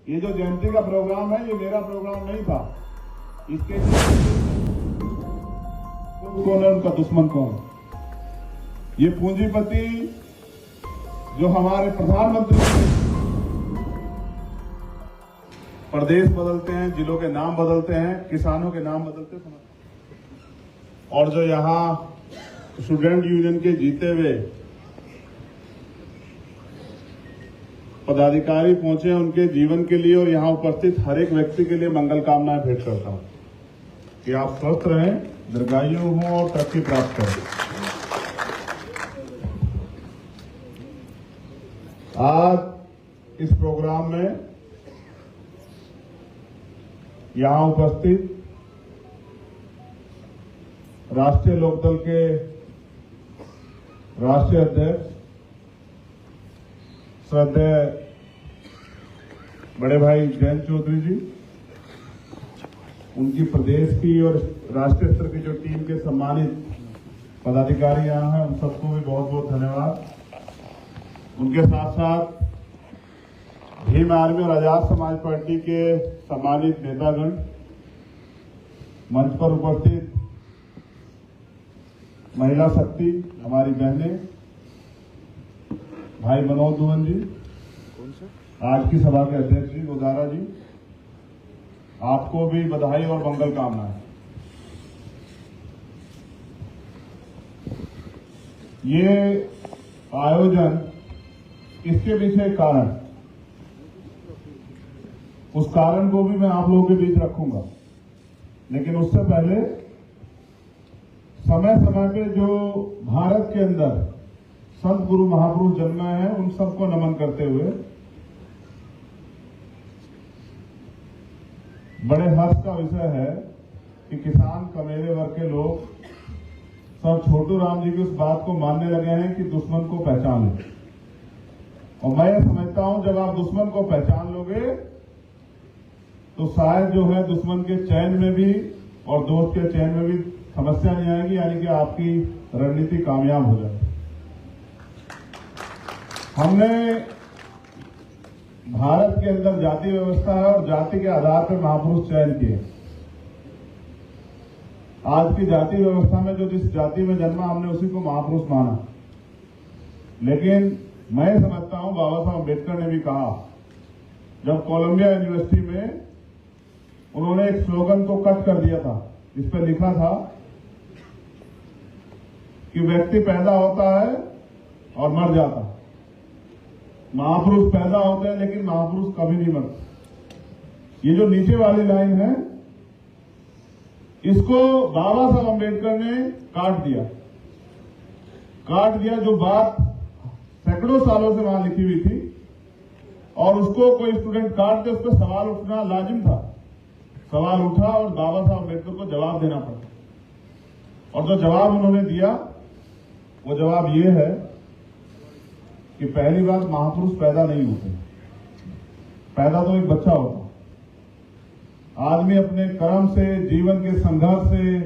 ये जो जयंती का प्रोग्राम है, ये मेरा प्रोग्राम नहीं था। इसके कौन है, उनका दुश्मन कौन? ये पूंजीपति जो हमारे प्रधानमंत्री प्रदेश बदलते हैं, जिलों के नाम बदलते हैं, किसानों के नाम बदलते हैं, और जो यहाँ स्टूडेंट यूनियन के जीते हुए पदाधिकारी पहुंचे, उनके जीवन के लिए और यहाँ उपस्थित हर एक व्यक्ति के लिए मंगल कामनाएं भेंट करता हूं कि आप स्वस्थ रहें, दीर्घायु हों और तरक्की प्राप्त करें। आज इस प्रोग्राम में यहाँ उपस्थित राष्ट्रीय लोकदल के राष्ट्रीय अध्यक्ष श्रद्धेय बड़े भाई जयंत चौधरी जी, उनकी प्रदेश की और राष्ट्रीय स्तर की जो टीम के सम्मानित पदाधिकारी यहाँ हैं, उन सबको भी बहुत बहुत धन्यवाद। उनके साथ साथ भीम आर्मी और आजाद समाज पार्टी के सम्मानित नेतागण, मंच पर उपस्थित महिला शक्ति हमारी बहनें, भाई मनोज दुवन जी, आज की सभा के अध्यक्ष जी गोदारा जी, आपको भी बधाई और मंगल कामनाएं। ये आयोजन, इसके पीछे कारण, उस कारण को भी मैं आप लोगों के बीच रखूंगा, लेकिन उससे पहले समय समय पे जो भारत के अंदर संत गुरु महापुरुष जन्मे हैं, उन सबको नमन करते हुए बड़े हर्ष का विषय है कि किसान कमेरे वर्ग के लोग सब छोटू राम जी की उस बात को मानने लगे हैं कि दुश्मन को पहचान लो। और मैं ये समझता हूं, जब आप दुश्मन को पहचान लोगे तो शायद जो है दुश्मन के चयन में भी और दोस्त के चयन में भी समस्या नहीं आएगी, यानी कि आपकी रणनीति कामयाब हो जाएगी। हमने भारत के अंदर जाति व्यवस्था है और जाति के आधार पर महापुरुष चयन किए। आज की जाति व्यवस्था में जो जिस जाति में जन्मा, हमने उसी को महापुरुष माना। लेकिन मैं समझता हूं, बाबा साहब अम्बेडकर ने भी कहा, जब कोलंबिया यूनिवर्सिटी में उन्होंने एक स्लोगन को कट कर दिया था, इस पर लिखा था कि व्यक्ति पैदा होता है और मर जाता है, महापुरुष पैदा होते हैं लेकिन महापुरुष कभी नहीं मरते। ये जो नीचे वाली लाइन है, इसको बाबा साहब अम्बेडकर ने काट दिया। जो बात सैकड़ों सालों से वहां लिखी हुई थी, और उसको कोई स्टूडेंट काट के उस पर सवाल उठना लाजिम था। सवाल उठा और बाबा साहब अम्बेडकर को जवाब देना पड़ा। और जो जवाब उन्होंने दिया, वो जवाब ये है कि पहली बात, महापुरुष पैदा नहीं होते, पैदा तो एक बच्चा होता। आदमी अपने कर्म से, जीवन के संघर्ष से,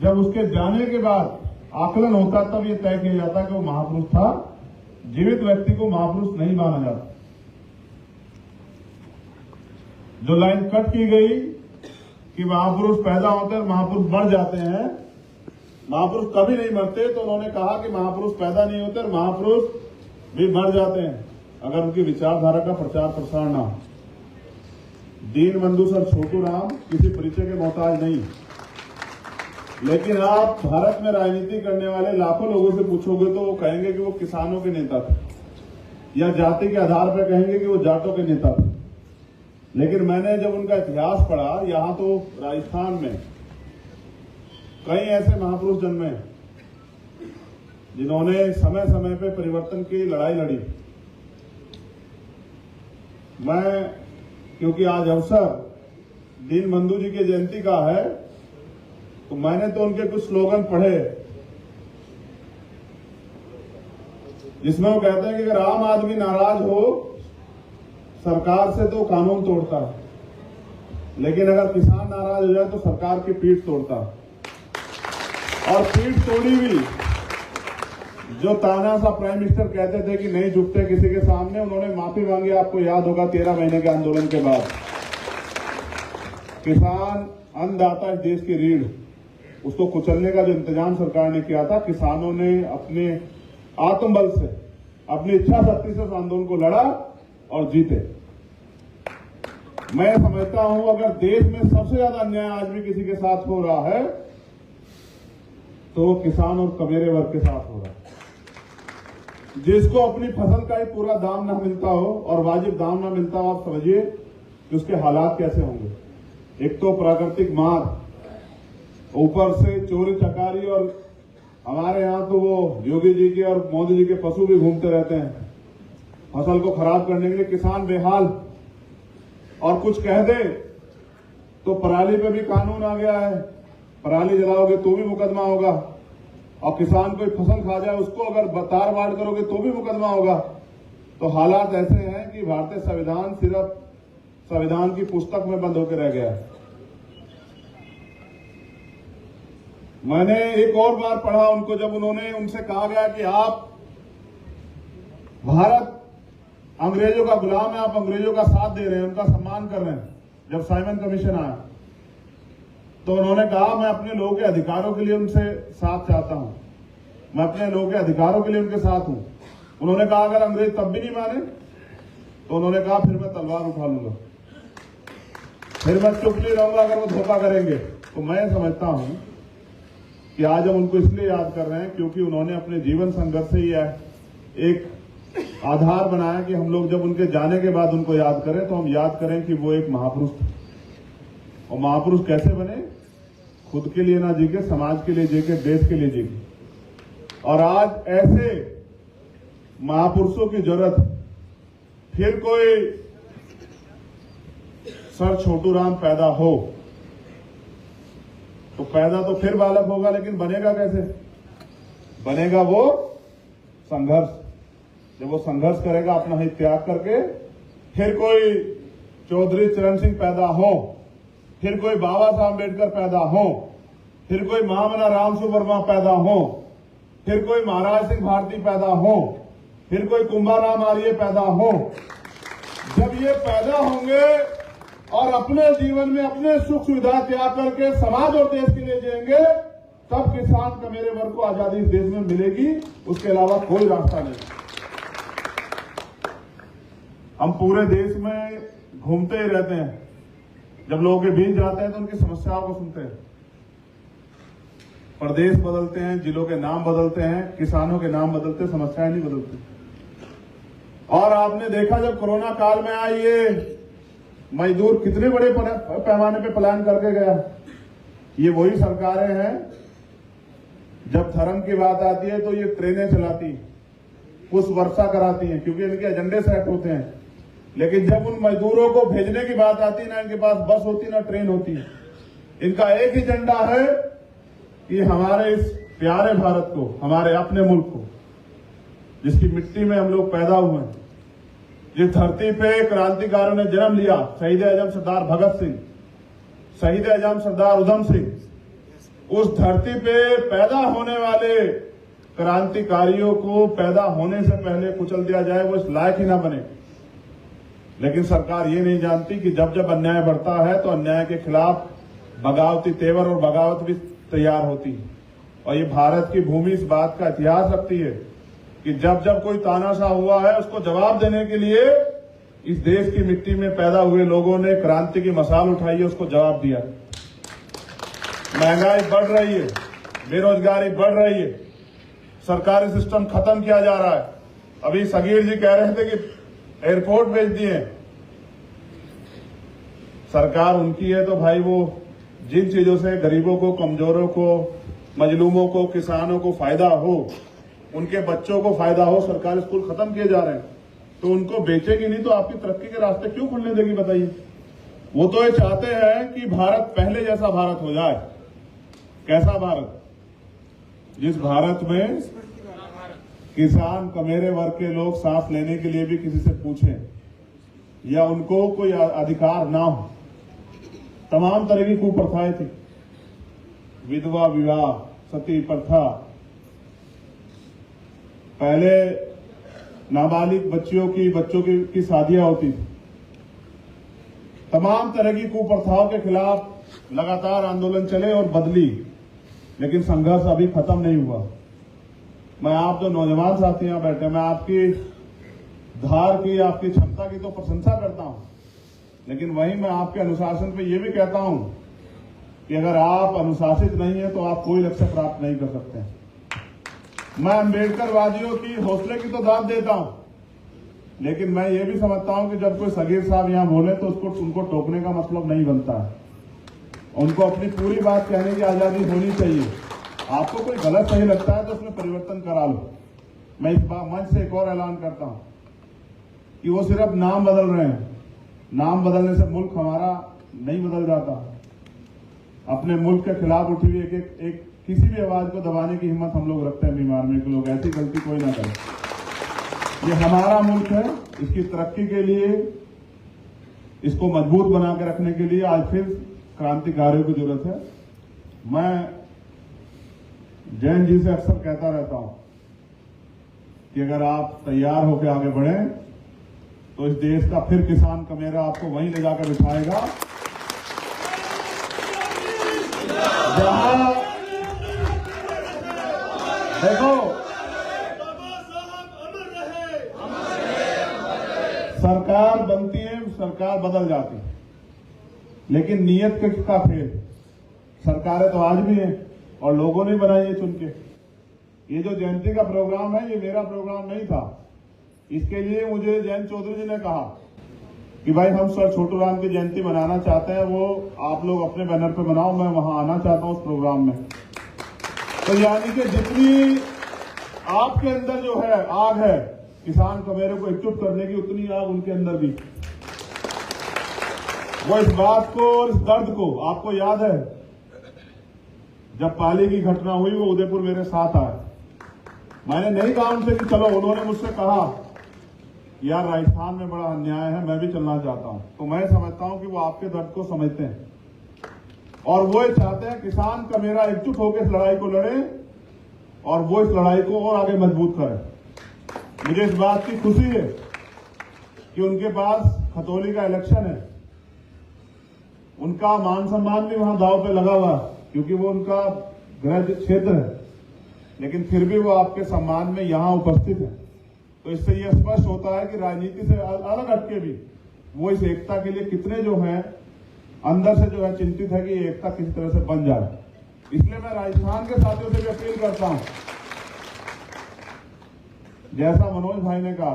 जब उसके जाने के बाद आकलन होता, तब ये तय किया जाता कि वो महापुरुष था। जीवित व्यक्ति को महापुरुष नहीं माना जाता। जो लाइन कट की गई कि महापुरुष पैदा होते हैं और महापुरुष मर जाते हैं, महापुरुष कभी नहीं मरते, तो उन्होंने कहा कि महापुरुष पैदा नहीं होते और महापुरुष भी मर जाते हैं अगर उनकी विचारधारा का प्रचार प्रसार ना हो। दीन बंधु सर छोटू राम किसी परिचय के मोहताज नहीं, लेकिन आप भारत में राजनीति करने वाले लाखों लोगों से पूछोगे तो वो कहेंगे कि वो किसानों के नेता थे, या जाति के आधार पर कहेंगे कि वो जाटों के नेता थे। लेकिन मैंने जब उनका इतिहास पढ़ा, यहां तो राजस्थान में कई ऐसे महापुरुष जन्मे जिन्होंने समय समय पे परिवर्तन की लड़ाई लड़ी। मैं, क्योंकि आज अवसर दीन बंधु जी की जयंती का है, तो मैंने तो उनके कुछ स्लोगन पढ़े जिसमें वो कहते हैं कि अगर आम आदमी नाराज हो सरकार से तो कानून तोड़ता है, लेकिन अगर किसान नाराज हो जाए तो सरकार की पीठ तोड़ता है। और पीठ तोड़ी भी जो तानाशाह प्राइम मिनिस्टर कहते थे कि नहीं झुकते किसी के सामने, उन्होंने माफी मांगी। आपको याद होगा 13 महीने के आंदोलन के बाद किसान अन्नदाता इस देश की रीढ़, उसको कुचलने का जो इंतजाम सरकार ने किया था, किसानों ने अपने आत्मबल से, अपनी इच्छा शक्ति से उस आंदोलन को लड़ा और जीते। मैं समझता हूं अगर देश में सबसे ज्यादा अन्याय आज भी किसी के साथ हो रहा है तो किसान और कमेरे वर्ग के साथ हो रहा है, जिसको अपनी फसल का ही पूरा दाम ना मिलता हो और वाजिब दाम ना मिलता हो। आप समझिए कि उसके हालात कैसे होंगे। एक तो प्राकृतिक मार, ऊपर से चोरी चकारी, और हमारे यहां तो वो योगी जी के और मोदी जी के पशु भी घूमते रहते हैं फसल को खराब करने के लिए। किसान बेहाल, और कुछ कह दे तो पराली पे भी कानून आ गया है, पराली जलाओगे तो भी मुकदमा होगा, और किसान कोई फसल खा जाए उसको अगर तार बाड़ करोगे तो भी मुकदमा होगा। तो हालात ऐसे हैं कि भारतीय संविधान सिर्फ संविधान की पुस्तक में बंद होकर रह गया है। मैंने एक और बार पढ़ा उनको, जब उनसे कहा गया कि आप, भारत अंग्रेजों का गुलाम है, आप अंग्रेजों का साथ दे रहे हैं, उनका सम्मान कर रहे हैं। जब साइमन कमीशन आया तो उन्होंने कहा मैं अपने लोगों के अधिकारों के लिए उनसे साथ चाहता हूं, मैं अपने लोगों के अधिकारों के लिए उनके साथ हूं। उन्होंने कहा अगर अंग्रेज तब भी नहीं माने तो उन्होंने कहा फिर मैं तलवार उठा लूंगा, फिर मैं चुप नहीं रहूंगा अगर वो धोखा करेंगे। तो मैं समझता हूं कि आज हम उनको इसलिए याद कर रहे हैं क्योंकि उन्होंने अपने जीवन संघर्ष से ही एक आधार बनाया कि हम लोग जब उनके जाने के बाद उनको याद करें तो हम याद करें कि वो एक महापुरुष थे। और महापुरुष कैसे बने? खुद के लिए ना जी के, समाज के लिए जी के, देश के लिए जी के। और आज ऐसे महापुरुषों की जरूरत फिर कोई सर छोटू राम पैदा हो तो पैदा तो फिर बालक होगा, लेकिन बनेगा कैसे? बनेगा वो संघर्ष। जब वो संघर्ष करेगा अपना हित त्याग करके, फिर कोई चौधरी चरण सिंह पैदा हो, फिर कोई बाबा साहब अम्बेडकर पैदा हो, फिर कोई महामना रामसु वर्मा पैदा हो, फिर कोई महाराज सिंह भारती पैदा हो, फिर कोई कुंभाराम आर्य पैदा हो। जब ये पैदा होंगे और अपने जीवन में अपने सुख सुविधा त्याग करके समाज और देश के लिए जिएंगे, तब किसान का मेरे वर्ग को आजादी इस देश में मिलेगी। उसके अलावा कोई रास्ता नहीं। हम पूरे देश में घूमते ही रहते हैं, जब लोगों के बीच जाते हैं तो उनकी समस्याओं को सुनते हैं। प्रदेश बदलते हैं, जिलों के नाम बदलते हैं, किसानों के नाम बदलते, समस्याएं नहीं बदलती। और आपने देखा जब कोरोना काल में आई ये मजदूर कितने बड़े पैमाने पे प्लान करके गया। ये वही सरकारें हैं, जब धर्म की बात आती है तो ये ट्रेनें चलाती, पुष्प वर्षा कराती हैं, क्योंकि इनके एजेंडे सेट होते हैं। लेकिन जब उन मजदूरों को भेजने की बात आती है, ना इनके पास बस होती ना ट्रेन होती। इनका एक ही एजेंडा है कि हमारे इस प्यारे भारत को, हमारे अपने मुल्क को, जिसकी मिट्टी में हम लोग पैदा हुए हैं, जिस धरती पे क्रांतिकारियों ने जन्म लिया, शहीद आजम सरदार भगत सिंह, शहीद आजम सरदार उधम सिंह, उस धरती पे पैदा होने वाले क्रांतिकारियों को पैदा होने से पहले कुचल दिया जाए, वो इस लायक ही ना बने। लेकिन सरकार ये नहीं जानती कि जब जब अन्याय बढ़ता है तो अन्याय के खिलाफ बगावती तेवर और बगावत भी तैयार होती है। और ये भारत की भूमि इस बात का इतिहास रखती है कि जब जब कोई तानाशाह हुआ है, उसको जवाब देने के लिए इस देश की मिट्टी में पैदा हुए लोगों ने क्रांति की मशाल उठाई है, उसको जवाब दिया। महंगाई बढ़ रही है, बेरोजगारी बढ़ रही है, सरकारी सिस्टम खत्म किया जा रहा है। अभी सगीर जी कह रहे थे कि एयरपोर्ट भेज दिए। सरकार उनकी है तो भाई वो जिन चीजों से गरीबों को, कमजोरों को, मजलूमों को, किसानों को फायदा हो, उनके बच्चों को फायदा हो, सरकारी स्कूल खत्म किए जा रहे हैं, तो उनको बेचेगी नहीं तो आपकी तरक्की के रास्ते क्यों खुलने देगी बताइए? वो तो ये चाहते हैं कि भारत पहले जैसा भारत हो जाए। कैसा भारत? जिस भारत में किसान, कमेरे वर्ग के लोग सांस लेने के लिए भी किसी से पूछें या उनको कोई अधिकार ना हो। तमाम तरह की कुप्रथाएं थी, विधवा विवाह, सती प्रथा, पहले नाबालिग बच्चों की शादियां होती थी। तमाम तरह की कुप्रथाओं के खिलाफ लगातार आंदोलन चले और बदली, लेकिन संघर्ष अभी खत्म नहीं हुआ। मैं आप जो नौजवान साथी यहां बैठे, मैं आपकी धार की, आपकी क्षमता की तो प्रशंसा करता हूं, लेकिन वहीं मैं आपके अनुशासन पे ये भी कहता हूं कि अगर आप अनुशासित नहीं है तो आप कोई लक्ष्य प्राप्त नहीं कर सकते। मैं अम्बेडकरवादियों की हौसले की तो दाद देता हूं, लेकिन मैं ये भी समझता हूं कि जब कोई सगीर साहब यहां बोले तो उनको टोकने का मतलब नहीं बनता है। उनको अपनी पूरी बात कहने की आजादी होनी चाहिए। आपको कोई गलत सही लगता है तो उसमें परिवर्तन करा लो। मैं इस बार मंच से एक और ऐलान करता हूं कि वो सिर्फ नाम बदल रहे हैं। नाम बदलने से मुल्क हमारा नहीं बदल जाता। अपने मुल्क के खिलाफ उठी हुई एक किसी भी आवाज को दबाने की हिम्मत हम लोग रखते हैं। बीमार में के लोग ऐसी गलती कोई ना करे। ये हमारा मुल्क है, इसकी तरक्की के लिए, इसको मजबूत बना के रखने के लिए आज फिर क्रांतिकारियों की जरूरत है। मैं जैन जी से अक्सर कहता रहता हूं कि अगर आप तैयार होकर आगे बढ़े तो इस देश का फिर किसान कमेरा आपको वहीं ले जाकर बिठाएगा जहां देखो सरकार बनती है, सरकार बदल जाती है, लेकिन नीयत का फेल। सरकारें तो आज भी हैं और लोगों ने बनाई है चुन के। ये जो जयंती का प्रोग्राम है, ये मेरा प्रोग्राम नहीं था। इसके लिए मुझे जयंत चौधरी जी ने कहा कि भाई हम सर छोटू राम की जयंती मनाना चाहते हैं, वो आप लोग अपने बैनर पे मनाओ, मैं वहां आना चाहता हूं उस प्रोग्राम में। तो यानी कि जितनी आपके अंदर जो है आग है किसान कमेरे को एकजुट करने की, उतनी आग उनके अंदर भी। वो इस बात को और इस दर्द को, आपको याद है जब पाली की घटना हुई, वो उदयपुर मेरे साथ आए। मैंने नहीं कहा उनसे कि चलो, उन्होंने मुझसे कहा यार राजस्थान में बड़ा अन्याय है, मैं भी चलना चाहता हूं। तो मैं समझता हूं कि वो आपके दर्द को समझते हैं और वो ये चाहते हैं किसान का मेरा एकजुट होकर इस लड़ाई को लड़े और वो इस लड़ाई को और आगे मजबूत करे। मुझे इस बात की खुशी है कि उनके पास खतौली का इलेक्शन है, उनका मान सम्मान भी वहां दांव पे लगा हुआ क्योंकि वो उनका गृह क्षेत्र है, लेकिन फिर भी वो आपके सम्मान में यहां उपस्थित है। तो इससे यह स्पष्ट होता है कि राजनीति से अलग हटके भी वो इस एकता के लिए कितने जो है अंदर से जो है चिंतित है कि ये एकता किसी तरह से बन जाए। इसलिए मैं राजस्थान के साथियों से भी अपील करता हूं, जैसा मनोज भाई ने कहा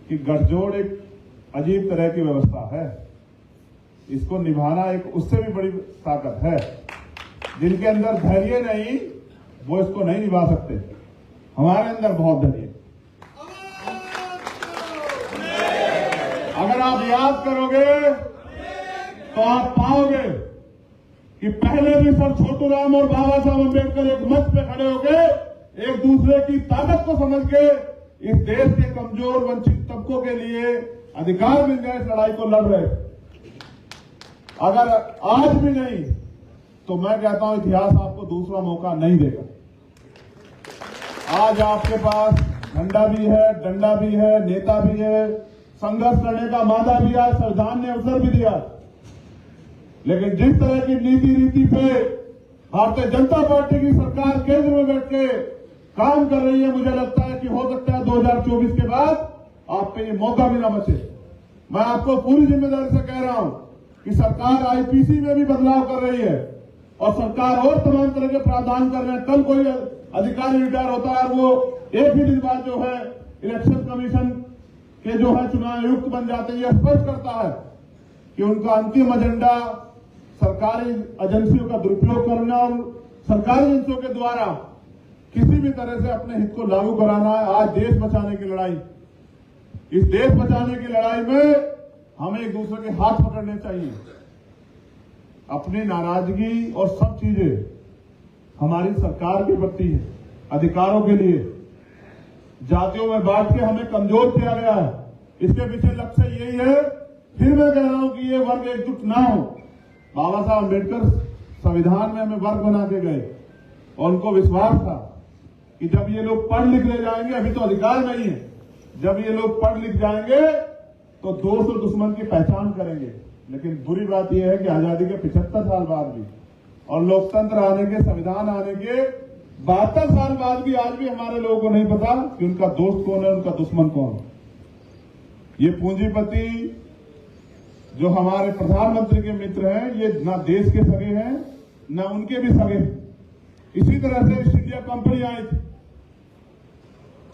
कि गठजोड़ एक अजीब तरह की व्यवस्था है, इसको निभाना एक उससे भी बड़ी ताकत है। जिनके अंदर धैर्य नहीं वो इसको नहीं निभा सकते। हमारे अंदर बहुत धैर्य। अगर आप याद करोगे तो आप पाओगे कि पहले भी सर छोटू राम और बाबा साहब अम्बेडकर एक मंच पे खड़े होके एक दूसरे की ताकत को समझ के इस देश के कमजोर वंचित तबकों के लिए अधिकार मिल जाए इस लड़ाई को लड़ रहे। अगर आज भी नहीं तो मैं कहता हूं इतिहास आपको दूसरा मौका नहीं देगा। आज आपके पास झंडा भी है, डंडा भी है, नेता भी है, संघर्ष करने का मादा भी है, संविधान ने अवसर भी दिया। लेकिन जिस तरह की नीति रीति पे भारतीय जनता पार्टी की सरकार केंद्र में बैठ के काम कर रही है, मुझे लगता है कि हो सकता है 2024 के बाद आप पे ये मौका भी ना बचे। मैं आपको पूरी जिम्मेदारी से कह रहा हूं कि सरकार आईपीसी में भी बदलाव कर रही है और सरकार और तमाम तरह के प्रावधान कर रहे हैं। कल कोई अधिकारी रिटायर होता है, वो एक ही दिन बाद जो है इलेक्शन कमीशन के जो है चुनाव आयुक्त बन जाते हैं। यह स्पष्ट करता है कि उनका अंतिम एजेंडा सरकारी एजेंसियों का दुरुपयोग करना और सरकारी एजेंसियों के द्वारा किसी भी तरह से अपने हित को लागू कराना है। आज देश बचाने की लड़ाई, इस देश बचाने की लड़ाई में हमें एक दूसरे के हाथ पकड़ने चाहिए। अपनी नाराजगी और सब चीजें हमारी सरकार के प्रति है, अधिकारों के लिए जातियों में बांट के हमें कमजोर किया गया है। इसके पीछे लक्ष्य यही है। फिर मैं कह रहा हूं कि ये वर्ग एकजुट ना हो। बाबा साहब अम्बेडकर संविधान में हमें वर्ग बना के गए और उनको विश्वास था कि जब ये लोग पढ़ लिख ले जाएंगे, अभी तो अधिकार नहीं है, जब ये लोग पढ़ लिख जाएंगे तो दोस्त और दुश्मन की पहचान करेंगे। लेकिन बुरी बात यह है कि आजादी के 75 साल बाद भी और लोकतंत्र आने के, संविधान आने के 72 साल बाद भी आज भी हमारे लोगों को नहीं पता कि उनका दोस्त कौन है, उनका दुश्मन कौन है। ये पूंजीपति जो हमारे प्रधानमंत्री के मित्र हैं, ये ना देश के सगे हैं ना उनके भी सगे हैं। इसी तरह से ईस्ट इंडिया कंपनी आई थी,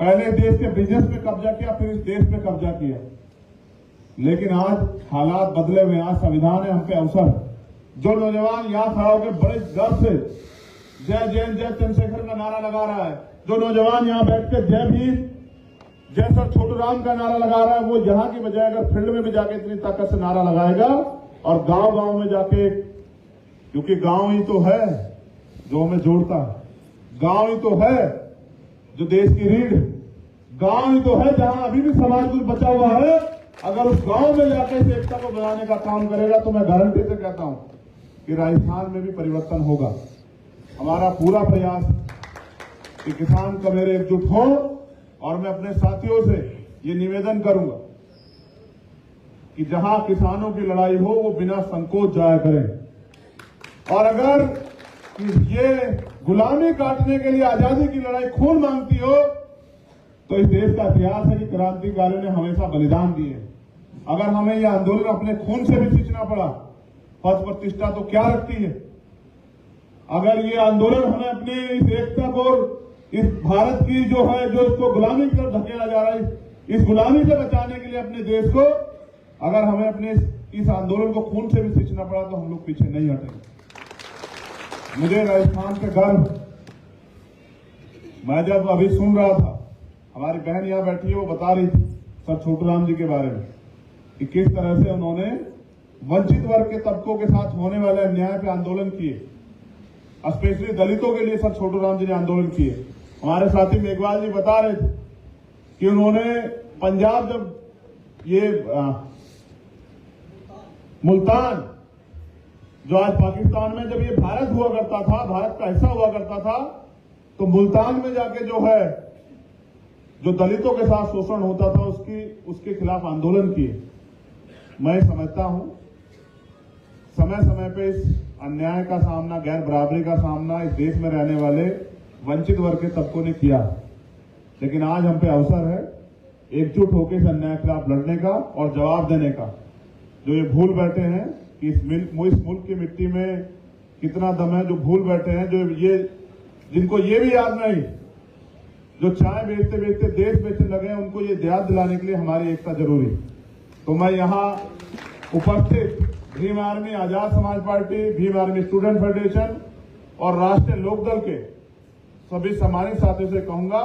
पहले देश के बिजनेस पे कब्जा किया, फिर इस देश पे कब्जा किया। लेकिन आज हालात बदले हुए, आज संविधान है, हम पे अवसर है। जो नौजवान यहां खड़ा होकर बड़े गर्व से जय जैन जय चंद्रशेखर का नारा लगा रहा है, जो नौजवान यहां बैठकर जय भीम जय सर छोटू राम का नारा लगा रहा है, वो यहां की बजाय अगर फील्ड में भी जाके इतनी ताकत से नारा लगाएगा और गांव गांव में जाके, क्योंकि गांव ही तो है जो हमें जोड़ता है, गांव ही तो है जो देश की रीढ़, गांव ही तो है जहां अभी भी समाज कुछ बचा हुआ है। अगर उस गांव में जाकर इस एकता को बनाने का काम करेगा तो मैं गारंटी से कहता हूं कि राजस्थान में भी परिवर्तन होगा। हमारा पूरा प्रयास कि किसान कमेरे एकजुट हो, और मैं अपने साथियों से ये निवेदन करूंगा कि जहां किसानों की लड़ाई हो वो बिना संकोच जाया करें। और अगर ये गुलामी काटने के लिए आजादी की लड़ाई खून मांगती हो तो इस देश का इतिहास है कि क्रांतिकारियों ने हमेशा बलिदान दिए। अगर हमें यह आंदोलन अपने खून से भी सींचना पड़ा, पद प्रतिष्ठा तो क्या रखती है। अगर ये आंदोलन हमें अपनी इस एकता को, इस भारत की जो है, जो इसको गुलामी की तरफ धकेला जा रहा है, इस गुलामी से बचाने के लिए अपने देश को, अगर हमें अपने इस आंदोलन को खून से भी सींचना पड़ा तो हम लोग पीछे नहीं हटेंगे। मुझे राजस्थान पे गर्व, मैं जब अभी सुन रहा था, हमारी बहन यहां बैठी है, वो बता रही थी सर छोटू राम जी के बारे में कि किस तरह से उन्होंने वंचित वर्ग के तबकों के साथ होने वाले अन्याय पे आंदोलन किए, स्पेशली दलितों के लिए सर छोटू राम जी ने आंदोलन किए। हमारे साथी मेघवाल जी बता रहे थे कि उन्होंने पंजाब, जब ये मुल्तान जो आज पाकिस्तान में, जब ये भारत हुआ करता था, भारत का हिस्सा हुआ करता था, तो मुल्तान में जाके जो है, जो दलितों के साथ शोषण होता था उसके खिलाफ आंदोलन किए। मैं समझता हूं समय समय पे इस अन्याय का सामना, गैर बराबरी का सामना इस देश में रहने वाले वंचित वर्ग के तबकों ने किया, लेकिन आज हम पे अवसर है एकजुट होकर इस अन्याय के खिलाफ लड़ने का और जवाब देने का। जो ये भूल बैठे हैं कि इस मुल्क की मिट्टी में कितना दम है, जो भूल बैठे हैं, जो ये जिनको ये भी याद नहीं, जो चाय बेचते बेचते देश बेचने लगे हैं, उनको ये याद दिलाने के लिए हमारी एकता जरूरी। तो मैं यहाँ उपस्थित Bhim army, Azad Samaj party, Bhim army student federation और राष्ट्रीय लोकदल के सभी सम्मानित साथियों से कहूंगा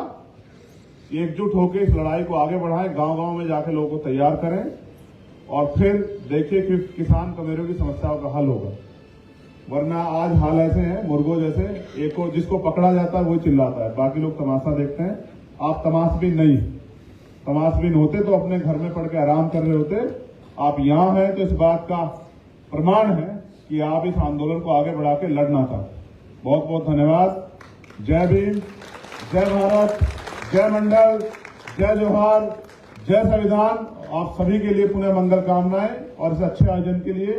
कि एकजुट होकर इस लड़ाई को आगे बढ़ाएं, गांव-गांव में जाकर लोगों को तैयार करें और फिर देखिए कि किसान कमेरों की समस्याओं का हल होगा। वरना आज हाल ऐसे हैं मुर्गों जैसे, एक को जिसको पकड़ा जाता है वही चिल्लाता है, बाकी लोग तमाशा देखते हैं। आप तमाशबीन नहीं, तमाशबीन होते तो अपने घर में पड़ के आराम कर रहे होते। आप यहां हैं तो इस बात का प्रमाण है कि आप इस आंदोलन को आगे बढ़ा के लड़ना था। बहुत बहुत धन्यवाद। जय भीम, जय भारत, जय मंडल, जय जोहार, जय संविधान। आप सभी के लिए पुनः मंगल कामनाएं और इस अच्छे आयोजन के लिए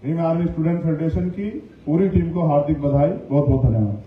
भीम आर्मी स्टूडेंट फेडरेशन की पूरी टीम को हार्दिक बधाई। बहुत बहुत धन्यवाद।